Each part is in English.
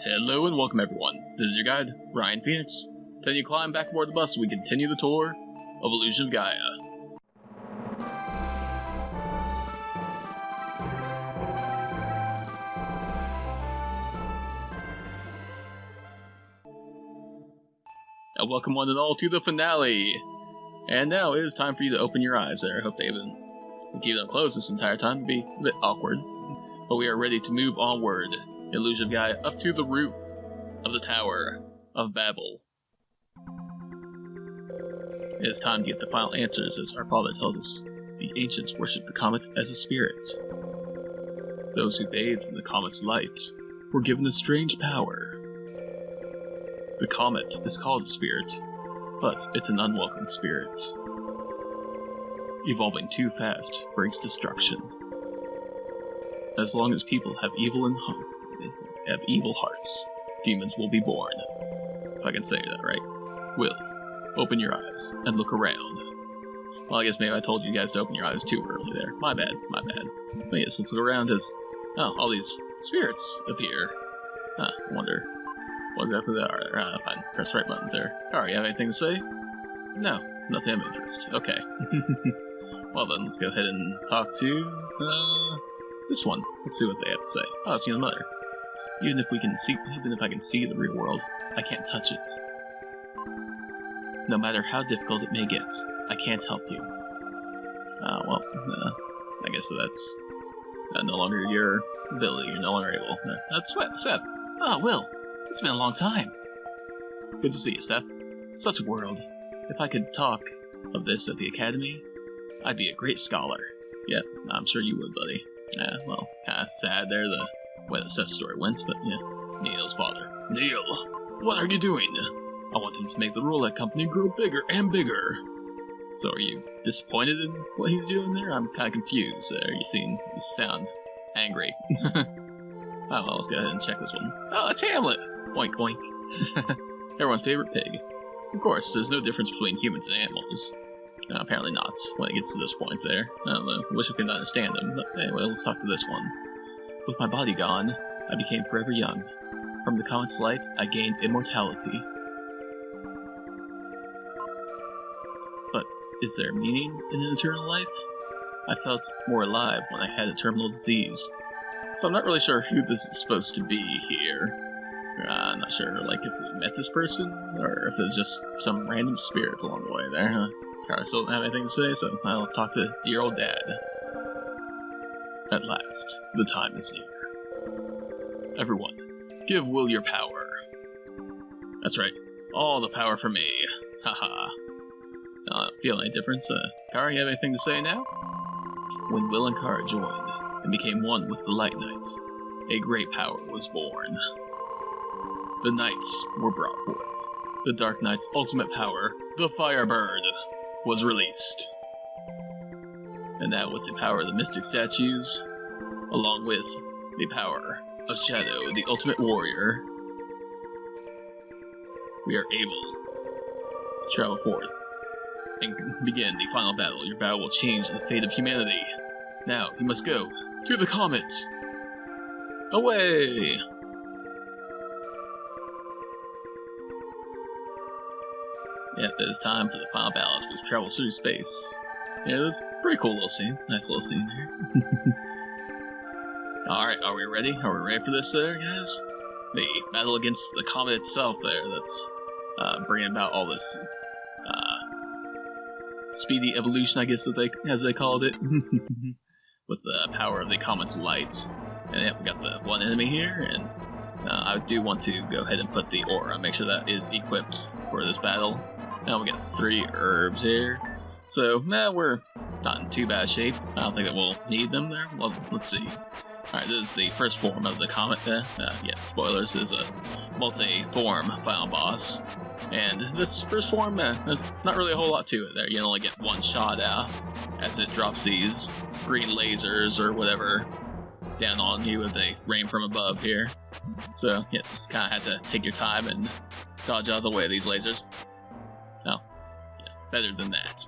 Hello and welcome everyone. This is your guide, Ryan Phoenix. Then you climb back aboard the bus and we continue the tour of Illusion of Gaia. Now welcome one and all to the finale. And now it is time for you to open your eyes there. I hope they've been keeping them closed this entire time. It'd be a bit awkward. But we are ready to move onward. Illusion of Gaia up to the roof of the Tower of Babel. It is time to get the final answers, as our father tells us. The ancients worshipped the comet as a spirit. Those who bathed in the comet's light were given a strange power. The comet is called a spirit, but it's an unwelcome spirit. Evolving too fast brings destruction. As long as people have evil hearts, demons will be born. If I can say that right. Will, open your eyes and look around. Well, I guess maybe I told you guys to open your eyes too early there. My bad. But yes, let's look around as, all these spirits appear. I wonder what exactly they are. Fine, press right buttons there. Alright, you have anything to say? No, nothing of interest. Okay. Well then, let's go ahead and talk to, this one. Let's see what they have to say. Oh, it's your mother. Even if I can see the real world, I can't touch it. No matter how difficult it may get, I can't help you. I guess that's no longer your ability. You're no longer able. That's what, Seth. Will. It's been a long time. Good to see you, Seth. Such a world. If I could talk of this at the academy, I'd be a great scholar. Yeah, I'm sure you would, buddy. Yeah, well, kinda sad there, the way the Seth story went, but yeah, Neil's father. Neil, what are you doing? I want him to make the roulette company grow bigger and bigger. So are you disappointed in what he's doing there? I'm kinda confused there. You sound angry. Oh, well, let's go ahead and check this one. Oh, it's Hamlet! Oink oink. Everyone's favorite pig. Of course, there's no difference between humans and animals. Apparently not, when it gets to this point there. I don't know, wish I could understand him, but anyway, let's talk to this one. With my body gone, I became forever young. From the comet's light, I gained immortality. But is there meaning in an eternal life? I felt more alive when I had a terminal disease. So I'm not really sure who this is supposed to be here. I'm not sure, like, if we met this person, or if it's just some random spirits along the way there, huh? I still don't have anything to say, so let's talk to dear old dad. At last, the time is near. Everyone, give Will your power. That's right, all the power for me. Haha. I don't feel any difference. Kara, you have anything to say now? When Will and Kara joined and became one with the Light Knight, a great power was born. The Knights were brought forth. The Dark Knight's ultimate power, the Firebird, was released. And now with the power of the Mystic Statues, along with the power of Shadow, the Ultimate Warrior, we are able to travel forth and begin the final battle. Your battle will change the fate of humanity. Now, you must go to the comet. Away! Yep, it is time for the final battle as we travel through space. Yeah, it was a pretty cool little scene. Nice little scene here. Alright, are we ready? Are we ready for this there, guys? The battle against the comet itself there that's bringing about all this speedy evolution, I guess, as they called it. With the power of the comet's light. And yeah, we got the one enemy here, and I do want to go ahead and put the aura, make sure that is equipped for this battle. Now we got 3 herbs here. So, we're not in too bad shape. I don't think that we'll need them there. Well, let's see. Alright, this is the first form of the comet there. Yes, spoilers, is a multi-form final boss. And this first form, there's not really a whole lot to it there. You only get one shot out as it drops these green lasers or whatever down on you as they rain from above here. So, yeah, just kind of had to take your time and dodge out of the way of these lasers. Oh, yeah, better than that.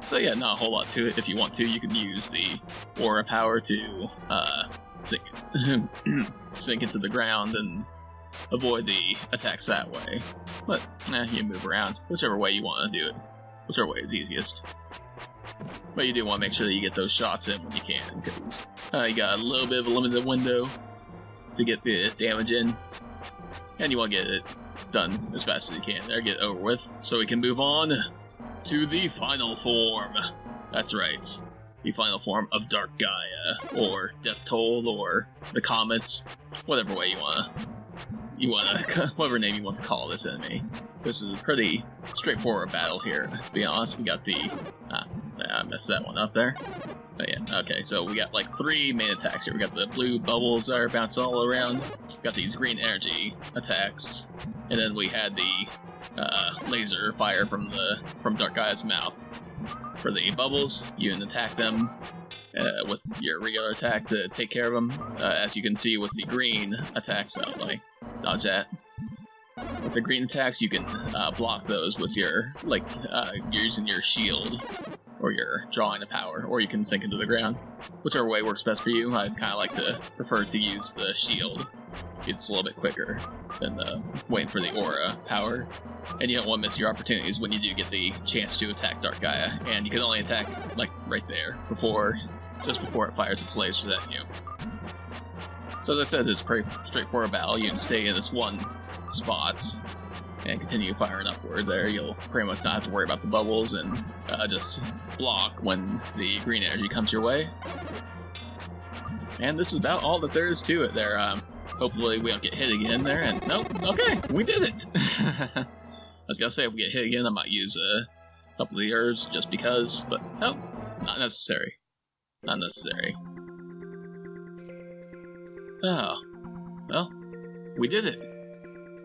So yeah, not a whole lot to it. If you want to, you can use the aura power to sink into the ground and avoid the attacks that way. But you move around whichever way you want to do it, whichever way is easiest. But you do want to make sure that you get those shots in when you can, because you got a little bit of a limited window to get the damage in, and you want to get it done as fast as you can there, get it over with, so we can move on to the final form. That's right, the final form of Dark Gaia, or Death Toll, or the Comets, whatever way you wanna, whatever name you want to call this enemy. This is a pretty straightforward battle here, to be honest. We got the, I messed that one up there. But yeah, okay, so we got like 3 main attacks here. We got the blue bubbles that are bouncing all around. We got these green energy attacks, and then we had the laser fire from Dark Gaia's mouth. For the bubbles, you can attack them with your regular attack to take care of them. As you can see with the green attacks, like dodge that. With the green attacks, you can block those with your you're using your shield, or you're drawing the power, or you can sink into the ground. Whichever way works best for you. I kind of like to prefer to use the shield. It's a little bit quicker than waiting for the aura power. And you don't want to miss your opportunities when you do get the chance to attack Dark Gaia. And you can only attack, like, right there, just before it fires its lasers at you. So as I said, it's a pretty straightforward battle. You can stay in this one spot and continue firing upward there. You'll pretty much not have to worry about the bubbles, and just block when the green energy comes your way. And this is about all that there is to it there. Hopefully we don't get hit again there, and nope, okay, we did it! I was gonna say if we get hit again I might use a couple of the herbs just because, but nope, not necessary. Not necessary. Oh, well, we did it.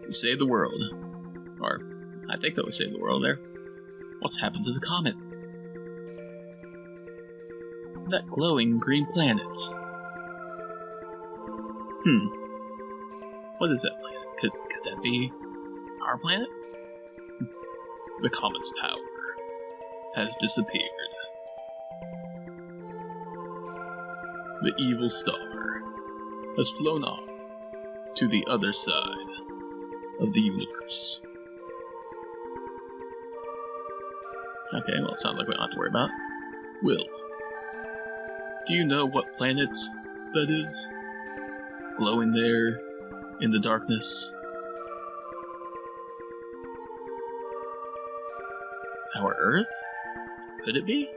We saved the world. Or, I think that we saved the world there. What's happened to the comet? That glowing green planet. What is that planet? Could that be our planet? The comet's power has disappeared. The evil star has flown off to the other side of the universe. Okay, well, it sounds like we don't have to worry about it. Will, do you know what planet that is? Glowing there in the darkness? Our Earth? Could it be?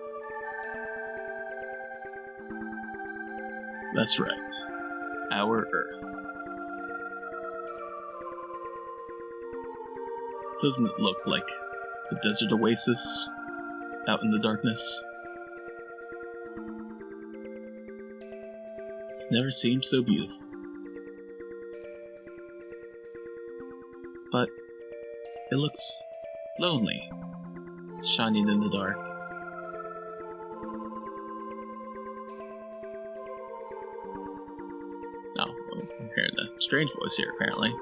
That's right. Our Earth. Doesn't it look like a desert oasis out in the darkness? It's never seemed so beautiful. But it looks lonely, shining in the dark. Oh, I'm hearing a strange voice here, apparently.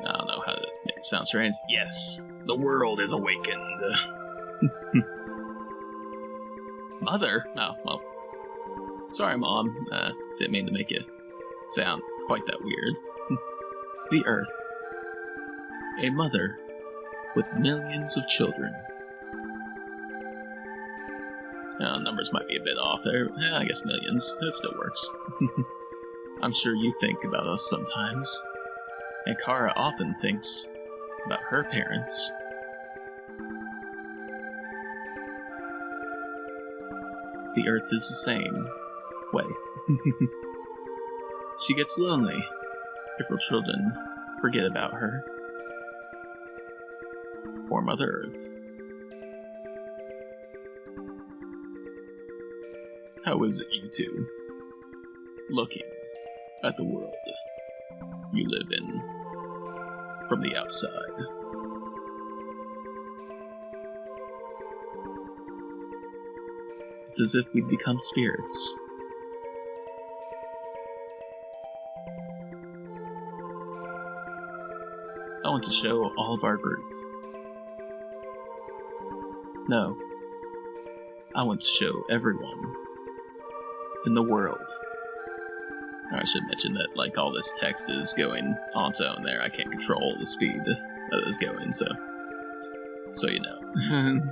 I don't know how to make it sound strange. Yes, the world is awakened. Mother? Oh, well. Sorry, Mom. Didn't mean to make it sound quite that weird. The Earth. A mother with millions of children. Numbers might be a bit off there. I guess millions. It still works. I'm sure you think about us sometimes. And Kara often thinks about her parents. The Earth is the same way. She gets lonely if her children forget about her. Poor Mother Earth. How is it, you two, looking at the world you live in from the outside? It's as if we'd become spirits. I want to show all of our group. No, I want to show everyone in the world I should mention that, like, all this text is going on its own there. I can't control the speed that it's going, so you know.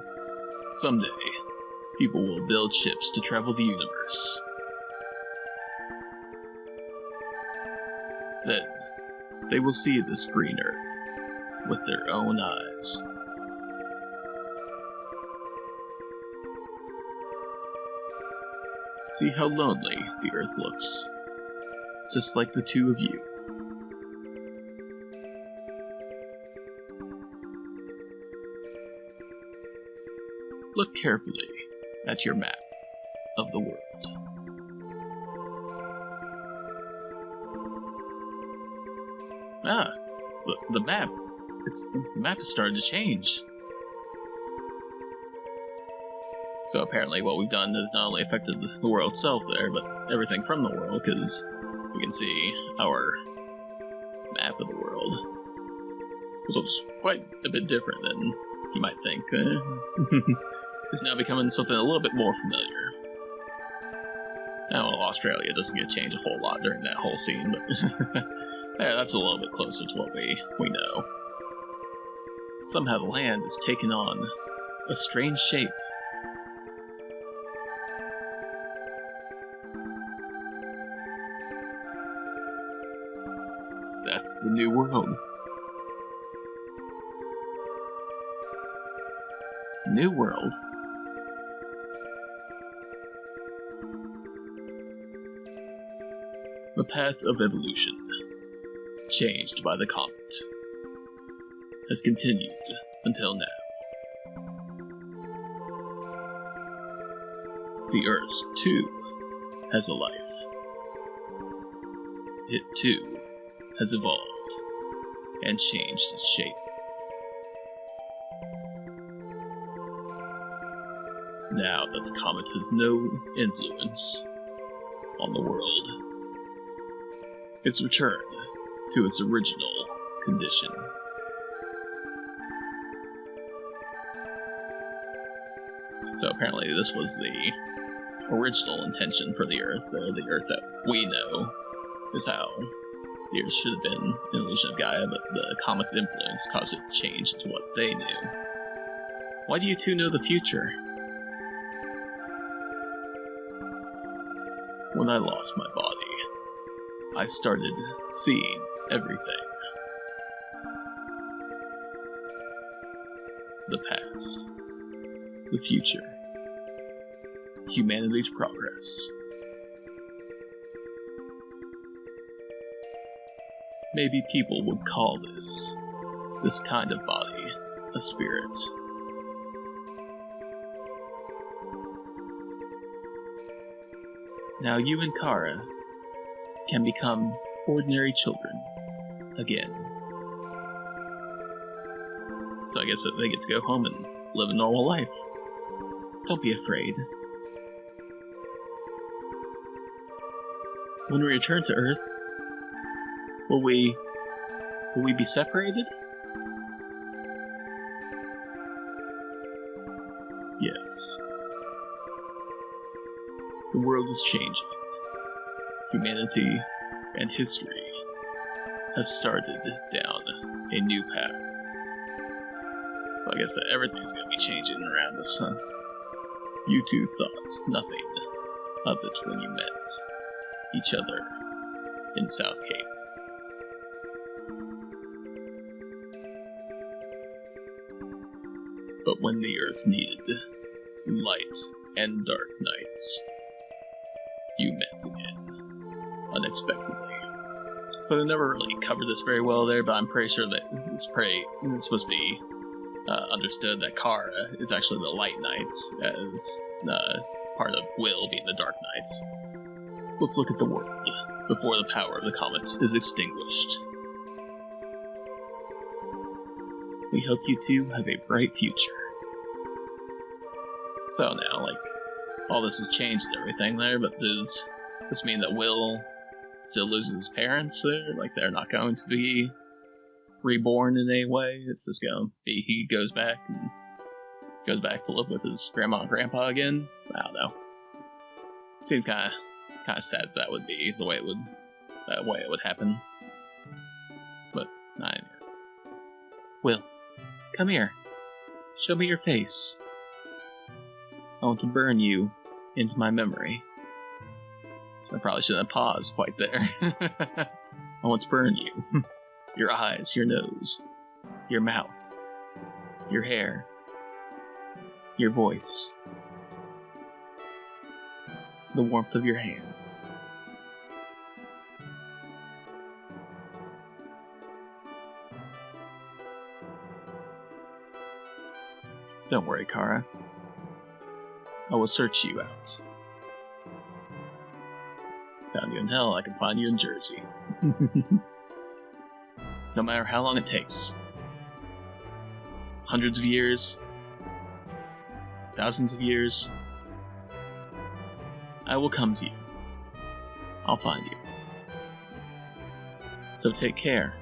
Someday, people will build ships to travel the universe. Then, they will see this green Earth with their own eyes. See how lonely the Earth looks, just like the two of you. Look carefully at your map of the world. Ah, the map. The map has started to change. So apparently what we've done has not only affected the world itself there, but everything from the world, because you can see our map of the world, which was quite a bit different than you might think. It's now becoming something a little bit more familiar. Now, well, Australia doesn't get changed a whole lot during that whole scene, but yeah, that's a little bit closer to what we know. Somehow the land has taken on a strange shape. That's the new world. New world? The path of evolution, changed by the comet, has continued until now. The Earth, too, has a life. It, too, has evolved and changed its shape. Now that the comet has no influence on the world, it's returned to its original condition. So apparently this was the original intention for the Earth. The Earth that we know is how the Earth should have been an illusion of Gaia, but the comet's influence caused it to change into what they knew. Why do you two know the future? When I lost my body, I started seeing everything. The past, the future, humanity's progress. Maybe people would call this kind of body, a spirit. Now you and Kara can become ordinary children again. So I guess that they get to go home and live a normal life. Don't be afraid. When we return to Earth, will we be separated? Yes. The world is changing. Humanity and history have started down a new path. So I guess that everything's gonna be changing around us, huh? You two thought nothing of it when you met each other in South Cape. But when the Earth needed light and dark nights, you met again, unexpectedly. So they never really covered this very well there, but I'm pretty sure that it's supposed to be understood that Kara is actually the Light Knights, as part of Will being the Dark Knights. Let's look at the world before the power of the comet is extinguished. We hope you two have a bright future. So now, like, all this has changed and everything there, but does this mean that Will still loses his parents there? Like, they're not going to be reborn in any way? It's just going to be he goes back to live with his grandma and grandpa again? I don't know. Seems kind of sad that would be the way it would that way it would happen. But I... Will, come here. Show me your face. I want to burn you into my memory. I probably shouldn't have paused quite there. I want to burn you. Your eyes, your nose, your mouth, your hair, your voice, the warmth of your hand. Don't worry, Kara. I will search you out. Found you in hell, I can find you in Jersey. No matter how long it takes. Hundreds of years. Thousands of years. I will come to you. I'll find you. So take care.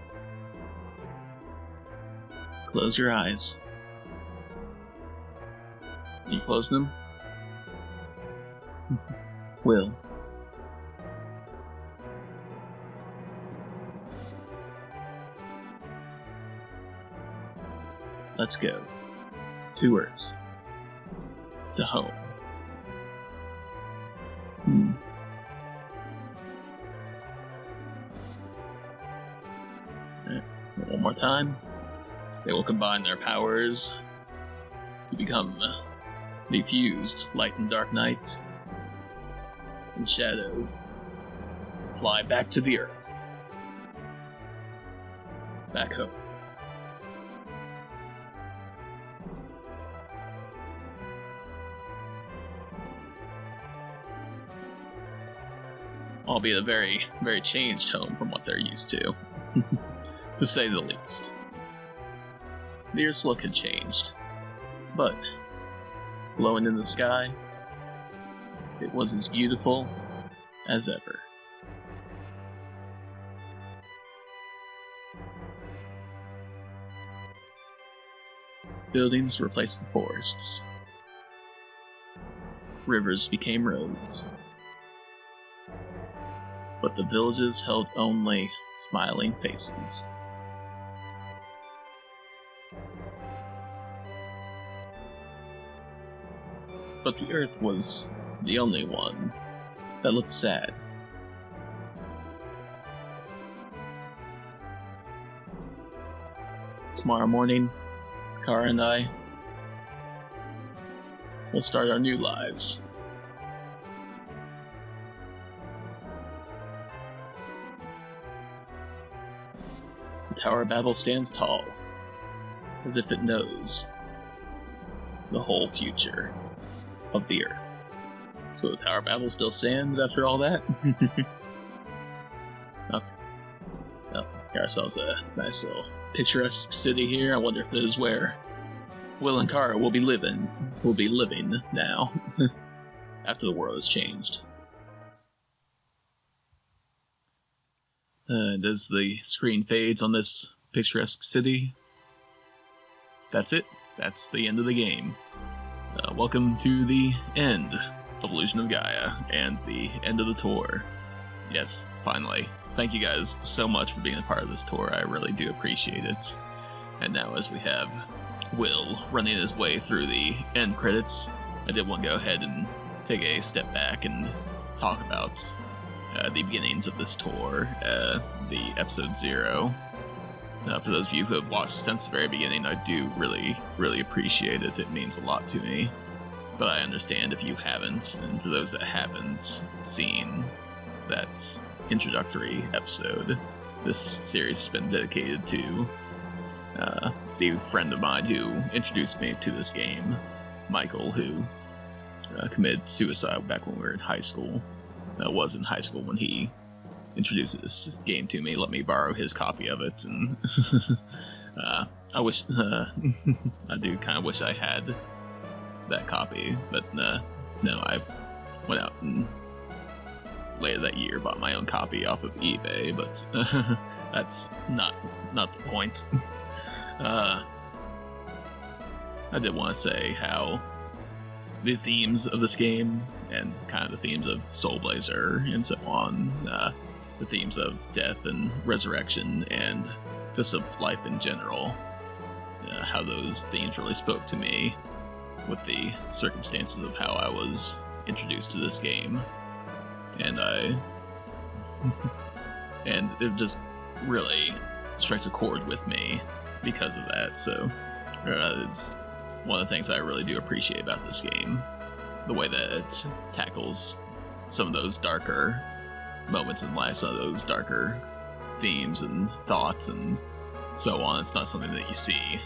Close your eyes. You close them? Will. Let's go. To Earth. To home. One more time. They will combine their powers to become the fused light and dark night and shadow. Fly back to the Earth. Back home. Albeit a very, very changed home from what they're used to. To say the least. The Earth's look had changed. But, glowing in the sky, it was as beautiful as ever. Buildings replaced the forests. Rivers became roads. But the villages held only smiling faces. But the Earth was the only one that looked sad. Tomorrow morning, Kara and I will start our new lives. The Tower of Babel stands tall, as if it knows the whole future of the Earth. So the Tower of Babel still stands after all that? Okay. Well, got ourselves a nice little picturesque city here. I wonder if this is where Will and Kara will be living now, after the world has changed. And as the screen fades on this picturesque city, that's it. That's the end of the game. Welcome to the end of Illusion of Gaia, and the end of the tour. Yes, finally. Thank you guys so much for being a part of this tour, I really do appreciate it. And now as we have Will running his way through the end credits, I did want to go ahead and take a step back and talk about the beginnings of this tour, the episode 0. For those of you who have watched since the very beginning, I do really, really appreciate it. It means a lot to me. But I understand if you haven't, and for those that haven't seen that introductory episode, this series has been dedicated to the friend of mine who introduced me to this game, Michael, who committed suicide back when we were in high school. Was in high school when he introduced this game to me, let me borrow his copy of it, and I wish, I do kind of wish I had that copy, but no, I went out and later that year bought my own copy off of eBay, but that's not the point. I did want to say how the themes of this game, and kind of the themes of Soul Blazer and so on, the themes of death and resurrection and just of life in general. How those themes really spoke to me with the circumstances of how I was introduced to this game. And and it just really strikes a chord with me because of that. So it's one of the things I really do appreciate about this game. The way that it tackles some of those darker moments in life, some of those darker themes and thoughts and so on. It's not something that you see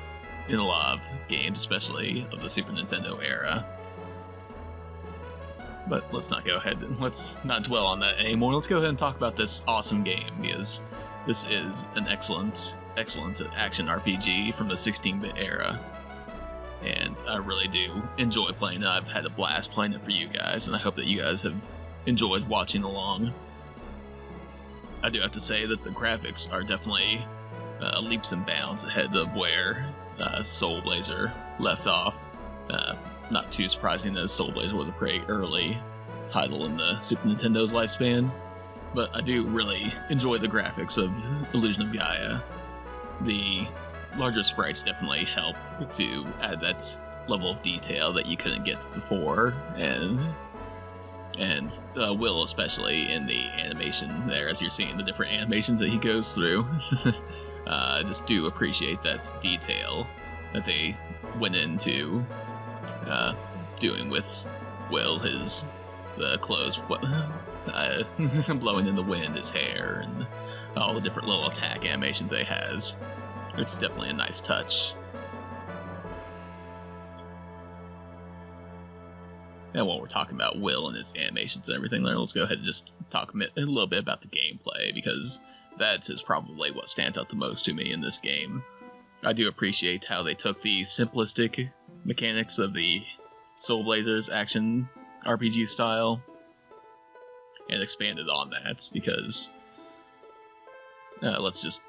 in a lot of games, especially of the Super Nintendo era. But let's not go ahead and let's not dwell on that anymore. Let's go ahead and talk about this awesome game, because this is an excellent action RPG from the 16-bit era. And I really do enjoy playing it. I've had a blast playing it for you guys, and I hope that you guys have enjoyed watching along. I do have to say that the graphics are definitely leaps and bounds ahead of where Soul Blazer left off. Not too surprising, as Soul Blazer was a pretty early title in the Super Nintendo's lifespan, but I do really enjoy the graphics of Illusion of Gaia. The larger sprites definitely help to add that level of detail that you couldn't get before, and Will, especially in the animation there, as you're seeing the different animations that he goes through. I just do appreciate that detail that they went into doing with Will, the clothes blowing in the wind, his hair, and all the different little attack animations that he has. It's definitely a nice touch. And while we're talking about Will and his animations and everything, let's go ahead and just talk a little bit about the gameplay, because that is probably what stands out the most to me in this game. I do appreciate how they took the simplistic mechanics of the Soul Blazer's action RPG style and expanded on that, because let's just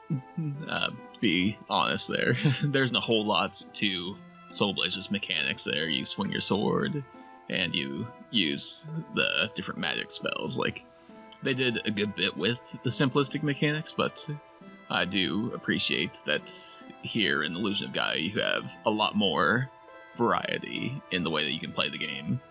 be honest there. There's a whole lot to Soul Blazer's mechanics there. You swing your sword, and you use the different magic spells. Like, they did a good bit with the simplistic mechanics, but I do appreciate that here in Illusion of Gaia you have a lot more variety in the way that you can play the game.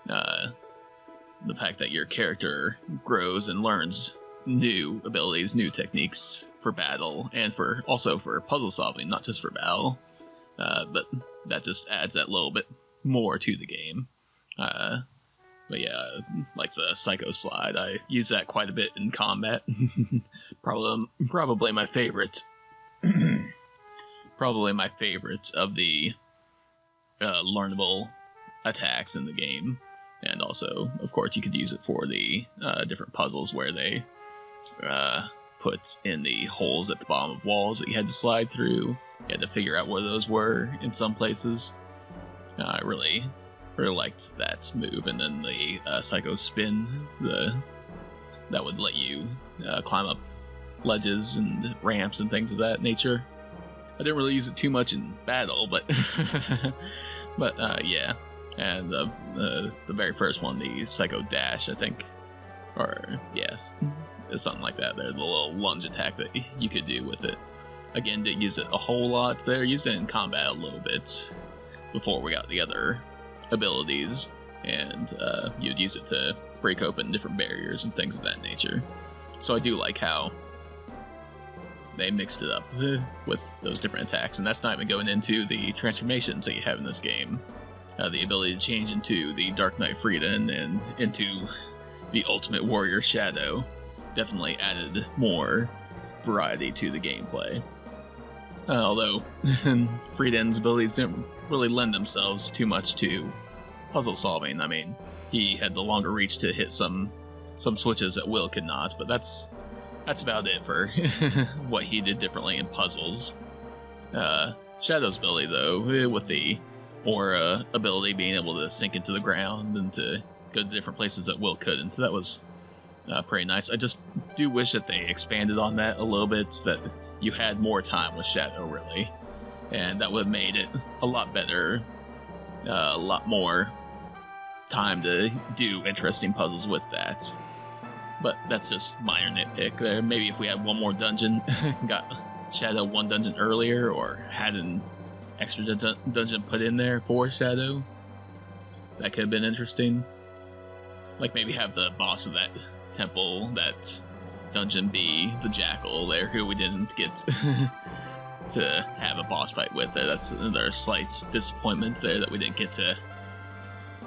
The fact that your character grows and learns new abilities, new techniques for battle, and also for puzzle solving, not just for battle. But that just adds that little bit more to the game. But yeah, like the Psycho Slide, I use that quite a bit in combat. Probably my favorite. Probably my favorite of the learnable attacks in the game. And also, of course, you could use it for the different puzzles where they put in the holes at the bottom of walls that you had to slide through. You had to figure out where those were in some places. I really liked that move. And then the Psycho Spin, that would let you climb up ledges and ramps and things of that nature. I didn't really use it too much in battle, but but yeah. And the very first one, the Psycho Dash, I think, or yes, something like that. There's a little lunge attack that you could do with it. Again, didn't use it a whole lot there. Used it in combat a little bit before we got the other abilities, and you'd use it to break open different barriers and things of that nature. So I do like how they mixed it up with those different attacks, and that's not even going into the transformations that you have in this game. The ability to change into the Dark Knight Freedom and into the Ultimate Warrior Shadow definitely added more variety to the gameplay. Although Freedom's abilities didn't really lend themselves too much to puzzle solving. I mean, he had the longer reach to hit some switches that Will could not, but that's about it for what he did differently in puzzles. Shadow's ability, though, with the Aura ability being able to sink into the ground and to go to different places that Will couldn't, that was pretty nice. I just do wish that they expanded on that a little bit, so that you had more time with Shadow, really. And that would have made it a lot better, a lot more time to do interesting puzzles with that. But that's just minor nitpick there. Maybe if we had one more dungeon, got Shadow one dungeon earlier, or had an extra dungeon put in there for Shadow, that could have been interesting. Like maybe have the boss of that temple, that dungeon, be the Jackal there, who we didn't get to have a boss fight with there. That's another slight disappointment there, that we didn't get to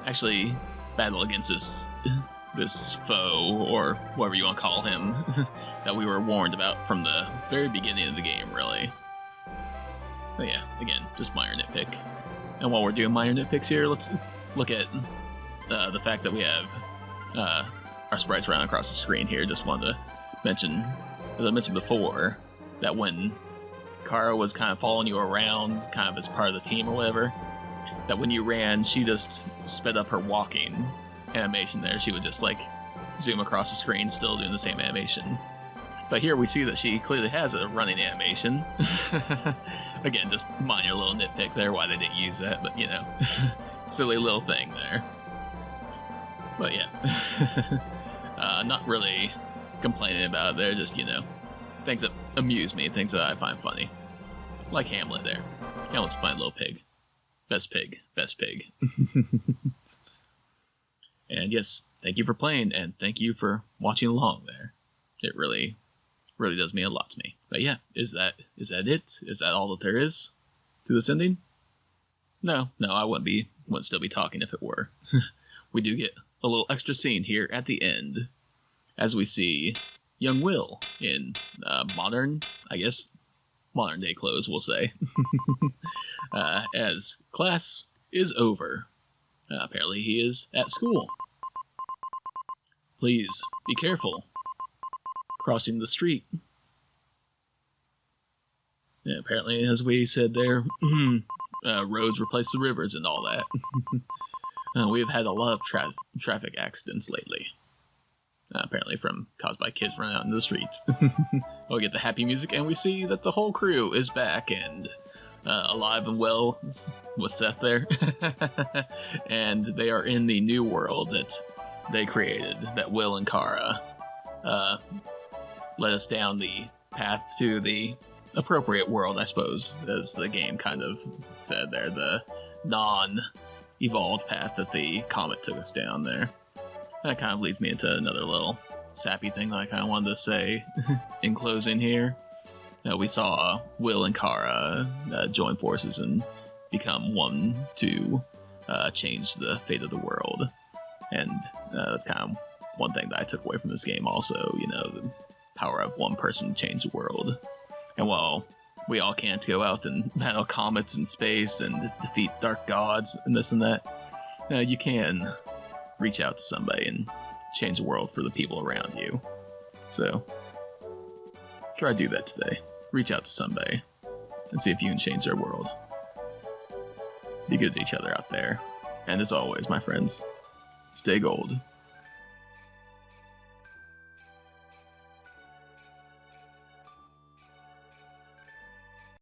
actually battle against this foe, or whatever you want to call him, that we were warned about from the very beginning of the game, really. But yeah, again, just minor nitpick. And while we're doing minor nitpicks here, let's look at the fact that we have our sprites running across the screen here. Just wanted to mention, as I mentioned before, that when Kara was kind of following you around, kind of as part of the team or whatever, that when you ran, she just sped up her walking animation there. She would just like zoom across the screen, still doing the same animation. But here we see that she clearly has a running animation. Again, just minor little nitpick there, why they didn't use that, but you know, silly little thing there. But yeah, not really complaining about it there, just, you know, things that amuse me, things that I find funny. Like Hamlet there. Hamlet's a fine little pig. Best pig. Best pig. And yes, thank you for playing, and thank you for watching along there. It really does mean a lot to me. But yeah, is that it? Is that all that there is to this ending? No, I wouldn't still be talking if it were. We do get a little extra scene here at the end, as we see young Will in modern day clothes, we'll say. As class is over. Apparently he is at school. Please be careful crossing the street. Yeah, apparently, as we said there, roads replace the rivers and all that. We've had a lot of traffic accidents lately. Apparently caused by kids running out into the streets. We get the happy music, and we see that the whole crew is back and alive and well with Seth there. And they are in the new world that they created, that Will and Kara led us down the path to the appropriate world, I suppose, as the game kind of said there, the non-evolved path that the comet took us down there. That kind of leads me into another little sappy thing that I kind of wanted to say in closing here. We saw Will and Kara join forces and become one to change the fate of the world. And that's kind of one thing that I took away from this game also, you know, the power of one person to change the world. And while we all can't go out and battle comets in space and defeat dark gods and this and that, you can reach out to somebody and change the world for the people around you. So, try to do that today. Reach out to somebody and see if you can change their world. Be good to each other out there. And as always, my friends, stay gold.